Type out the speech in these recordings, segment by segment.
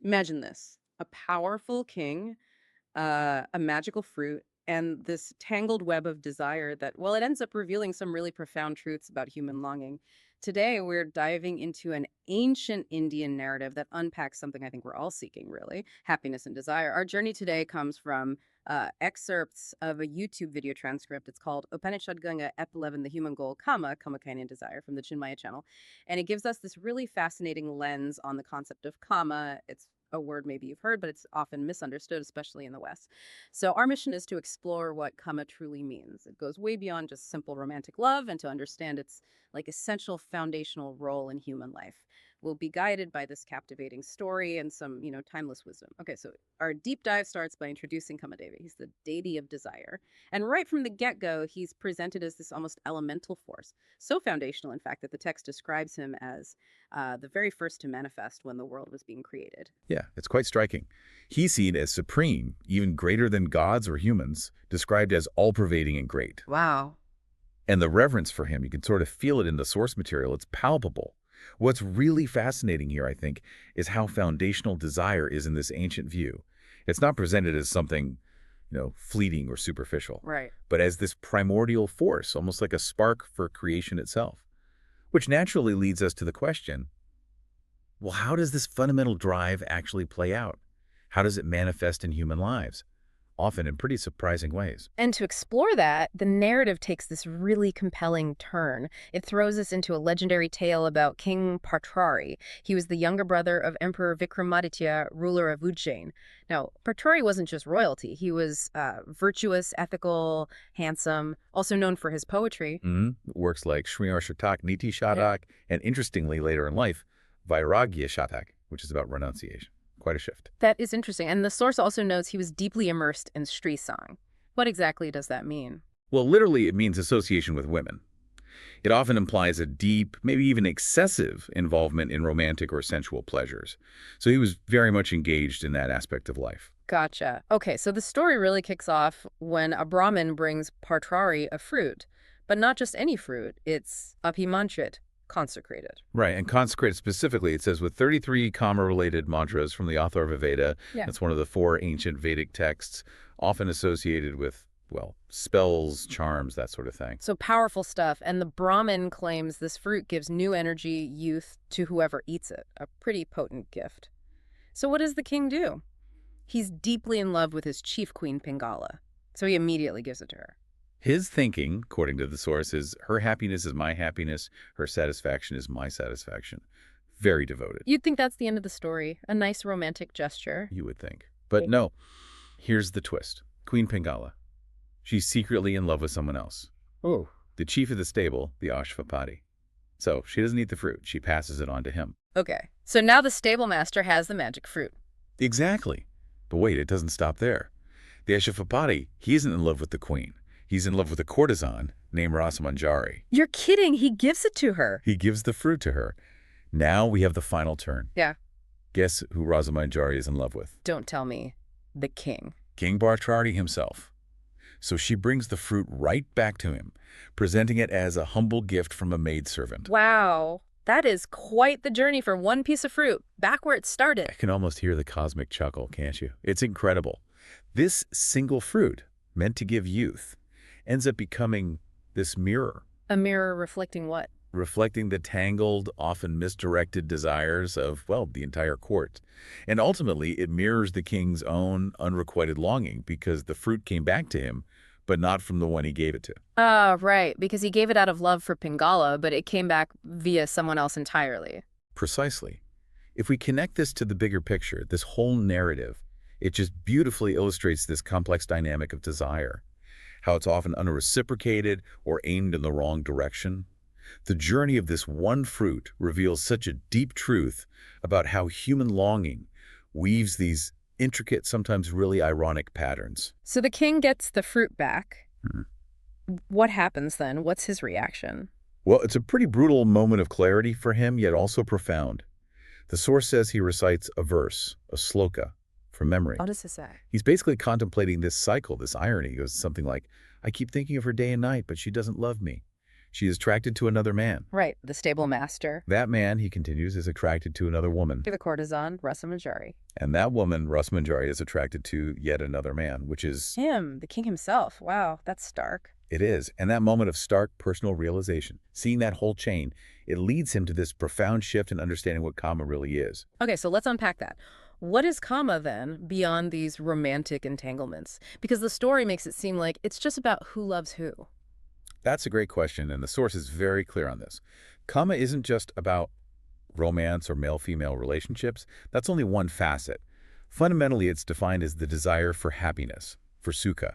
Imagine this: a powerful king, a magical fruit, and this tangled web of desire that, well, it ends up revealing some really profound truths about human longing. Today, we're diving into an ancient Indian narrative that unpacks something I think we're all seeking, really: happiness and desire. Our journey today comes from excerpts of a YouTube video transcript. It's called Upanishad Ganga, Ep 11, The Human Goal, Kama, Kindness and Desire, from the Chinmaya channel. And it gives us this really fascinating lens on the concept of kama. It's a word maybe you've heard, but it's often misunderstood, especially in the West. So our mission is to explore what kama truly means. It goes way beyond just simple romantic love and to understand its like essential foundational role in human life. We'll be guided by this captivating story and some, timeless wisdom. Okay, so our deep dive starts by introducing Kamadeva. He's the deity of desire. And right from the get-go, he's presented as this almost elemental force. So foundational, in fact, that the text describes him as the very first to manifest when the world was being created. Yeah, it's quite striking. He's seen as supreme, even greater than gods or humans, described as all-pervading and great. Wow. And the reverence for him, you can sort of feel it in the source material. It's palpable. What's really fascinating here, I think, is how foundational desire is in this ancient view. It's not presented as something, fleeting or superficial, Right. but as this primordial force, almost like a spark for creation itself. Which naturally leads us to the question, well, how does this fundamental drive actually play out? How does it manifest in human lives? Often in pretty surprising ways. And to explore that, the narrative takes this really compelling turn. It throws us into a legendary tale about King Partrari. He was the younger brother of Emperor Vikramaditya, ruler of Ujjain. Now, Partrari wasn't just royalty. He was virtuous, ethical, handsome, also known for his poetry. Works like Srimar Shatak, Niti Yeah. Shatak, and interestingly later in life, Vairagya Shatak, which is about renunciation. Quite a shift. That is interesting. And the source also notes he was deeply immersed in Sri Sang. What exactly does that mean? Well, literally, it means association with women. It often implies a deep, maybe even excessive involvement in romantic or sensual pleasures. So he was very much engaged in that aspect of life. Gotcha. Okay, so the story really kicks off when a Brahmin brings Partrari a fruit, but not just any fruit. It's Abhimantrit, consecrated. Right, and consecrated specifically, it says with 33 Kama-related mantras from the author of a Veda. Yeah. That's one of the 4 ancient Vedic texts, often associated with, well, spells, charms, that sort of thing. So powerful stuff. And the Brahmin claims this fruit gives new energy, youth to whoever eats it. A pretty potent gift. So what does the king do? He's deeply in love with his chief queen, Pingala. So he immediately gives it to her. His thinking, according to the source, is her happiness is my happiness, her satisfaction is my satisfaction. Very devoted, You'd think that's the end of the story. A nice romantic gesture. you would think. But no, here's the twist. Queen Pingala. She's secretly in love with someone else. Oh. The chief of the stable, the Ashvapati. So she doesn't eat the fruit. She passes it on to him. Okay. So now the stable master has the magic fruit. Exactly. But wait, it doesn't stop there. The Ashvapati, he isn't in love with the queen. He's in love with a courtesan named Rasamanjari. You're kidding. He gives it to her. He gives the fruit to her. Now we have the final turn. Yeah. Guess who Rasamanjari is in love with? Don't tell me. The king. King Bartrari himself. So she brings the fruit right back to him, presenting it as a humble gift from a maidservant. Wow. That is quite the journey for one piece of fruit, back where it started. I can almost hear the cosmic chuckle, can't you? It's incredible. This single fruit, meant to give youth, ends up becoming this mirror, A mirror reflecting what? reflecting the tangled, often misdirected desires of, well, the entire court. And ultimately, it mirrors the king's own unrequited longing because the fruit came back to him, but not from the one he gave it to. Ah, right. Because he gave it out of love for Pingala, but it came back via someone else entirely. Precisely. If we connect this to the bigger picture, this whole narrative, it just beautifully illustrates this complex dynamic of desire, how it's often unreciprocated or aimed in the wrong direction. The journey of this one fruit reveals such a deep truth about how human longing weaves these intricate, sometimes really ironic patterns. So the king gets the fruit back. Mhm. What happens then? What's his reaction? Well, it's a pretty brutal moment of clarity for him, yet also profound. The source says he recites a verse, a sloka, from memory. What does it say? He's basically contemplating this cycle, this irony. He goes something like, I keep thinking of her day and night, but she doesn't love me. She is attracted to another man. Right, the stable master. That man, he continues, is attracted to another woman. The courtesan, Rasa Manjari. And that woman, Rus Manjari, is attracted to yet another man, which is, Him, the king himself. Wow, that's stark. it is. And that moment of stark personal realization, seeing that whole chain, it leads him to this profound shift in understanding what Kama really is. Okay, so let's unpack that. What is Kama then, beyond these romantic entanglements? Because the story makes it seem like it's just about who loves who. That's a great question, and the source is very clear on this. Kama isn't just about romance or male-female relationships. That's only one facet. Fundamentally, it's defined as the desire for happiness, for sukha.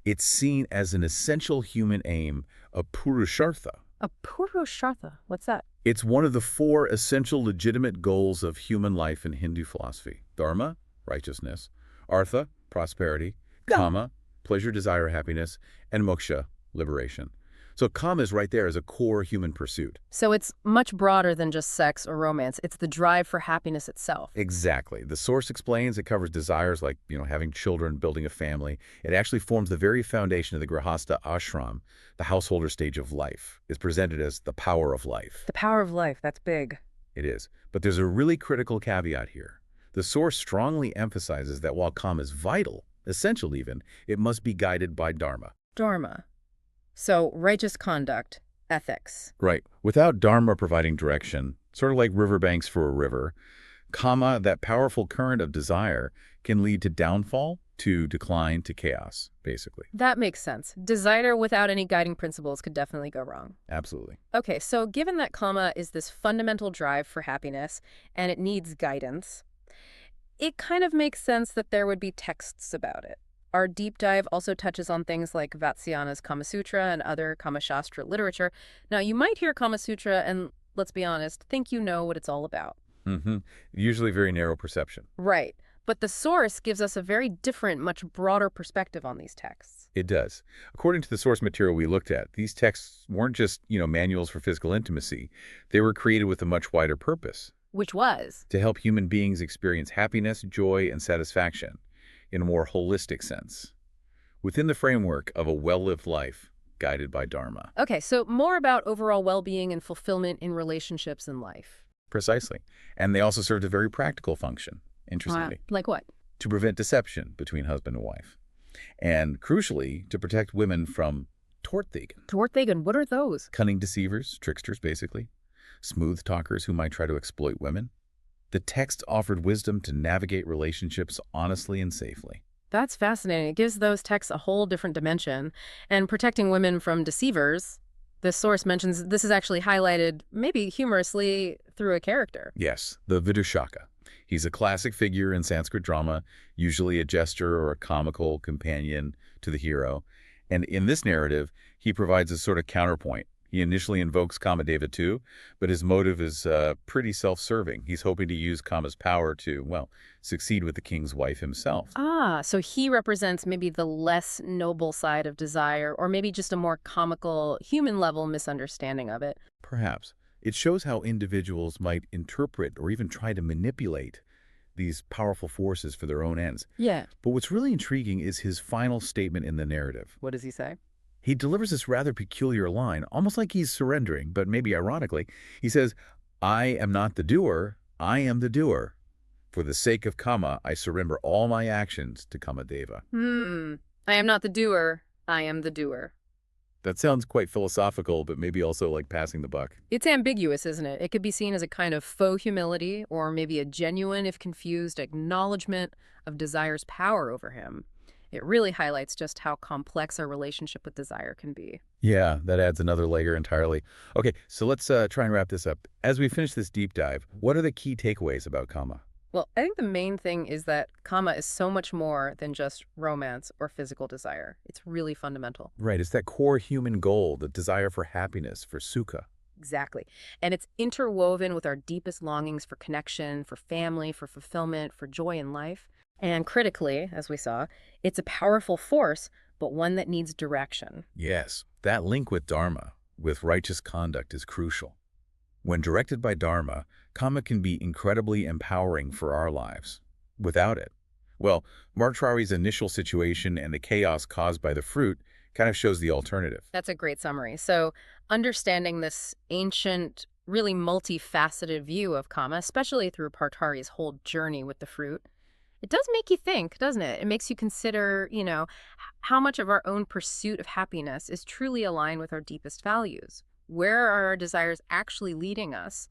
It's seen as an essential human aim, a purushartha. A Purushartha, what's that? It's one of the four essential legitimate goals of human life in Hindu philosophy. Dharma, righteousness; artha, prosperity; Go. kama, pleasure, desire, happiness; and moksha, liberation. So kama is right there as a core human pursuit. So it's much broader than just sex or romance. It's the drive for happiness itself. Exactly. The source explains it covers desires like, having children, building a family. It actually forms the very foundation of the grihastha ashram, the householder stage of life. It's presented as the power of life. The power of life, that's big. It is. But there's a really critical caveat here. The source strongly emphasizes that while kama is vital, essential even, it must be guided by dharma. Dharma. So righteous conduct, ethics. Right. Without dharma providing direction, sort of like riverbanks for a river, kama, that powerful current of desire, can lead to downfall, to decline, to chaos, basically. That makes sense. Desire without any guiding principles could definitely go wrong. Absolutely. Okay, so given that Kama is this fundamental drive for happiness and it needs guidance, it kind of makes sense that there would be texts about it. Our deep dive also touches on things like Vatsyayana's Kama Sutra and other Kama Shastra literature. Now, you might hear Kama Sutra and, let's be honest, think you know what it's all about. Usually very narrow perception. Right. But the source gives us a very different, much broader perspective on these texts. It does. According to the source material we looked at, these texts weren't just, manuals for physical intimacy. They were created with a much wider purpose. Which was? To help human beings experience happiness, joy, and satisfaction in a more holistic sense, within the framework of a well-lived life guided by dharma. Okay, so more about overall well-being and fulfillment in relationships and life. Precisely. And they also served a very practical function, interestingly. Like what? To prevent deception between husband and wife. And crucially, to protect women from tortthegan. Tortthegan, what are those? Cunning deceivers, tricksters basically, smooth talkers who might try to exploit women. The text offered wisdom to navigate relationships honestly and safely. That's fascinating. It gives those texts a whole different dimension. And protecting women from deceivers, the source mentions this is actually highlighted, maybe humorously, through a character. Yes, the Vidushaka. He's a classic figure in Sanskrit drama, usually a jester or a comical companion to the hero. And in this narrative, he provides a sort of counterpoint. He initially invokes Kamadeva too, but his motive is pretty self-serving. He's hoping to use Kama's power to, well, succeed with the king's wife himself. Ah, so he represents maybe the less noble side of desire, or maybe just a more comical, human-level misunderstanding of it. Perhaps. It shows how individuals might interpret or even try to manipulate these powerful forces for their own ends. Yeah. But what's really intriguing is his final statement in the narrative. What does he say? He delivers this rather peculiar line, almost like he's surrendering, but maybe ironically. He says, "I am not the doer, I am the doer. For the sake of Kama, I surrender all my actions to Kamadeva." I am not the doer, I am the doer. That sounds quite philosophical, but maybe also like passing the buck. It's ambiguous, isn't it? It could be seen as a kind of faux humility, or maybe a genuine, if confused, acknowledgement of desire's power over him. It really highlights just how complex our relationship with desire can be. Yeah, that adds another layer entirely. Okay, so let's try and wrap this up. As we finish this deep dive, what are the key takeaways about Kama? Well, I think the main thing is that Kama is so much more than just romance or physical desire. It's really fundamental. Right, it's that core human goal, the desire for happiness, for sukha. Exactly. And it's interwoven with our deepest longings for connection, for family, for fulfillment, for joy in life. And critically, as we saw, it's a powerful force, but one that needs direction. Yes, that link with dharma, with righteous conduct, is crucial. When directed by dharma, Kama can be incredibly empowering for our lives. Without it, well, Martrari's initial situation and the chaos caused by the fruit kind of shows the alternative. That's a great summary. So, understanding this ancient, really multifaceted view of Kama, especially through Partari's whole journey with the fruit, it does make you think, doesn't it? It makes you consider, how much of our own pursuit of happiness is truly aligned with our deepest values. Where are our desires actually leading us?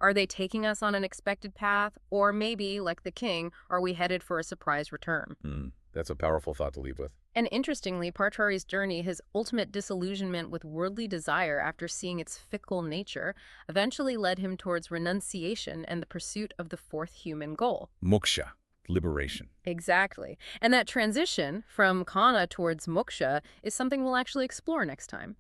Are they taking us on an expected path? Or maybe, like the king, are we headed for a surprise return? That's a powerful thought to leave with. And interestingly, Partari's journey, his ultimate disillusionment with worldly desire after seeing its fickle nature, eventually led him towards renunciation and the pursuit of the fourth human goal. Moksha, liberation. Exactly. And that transition from Kana towards moksha is something we'll actually explore next time.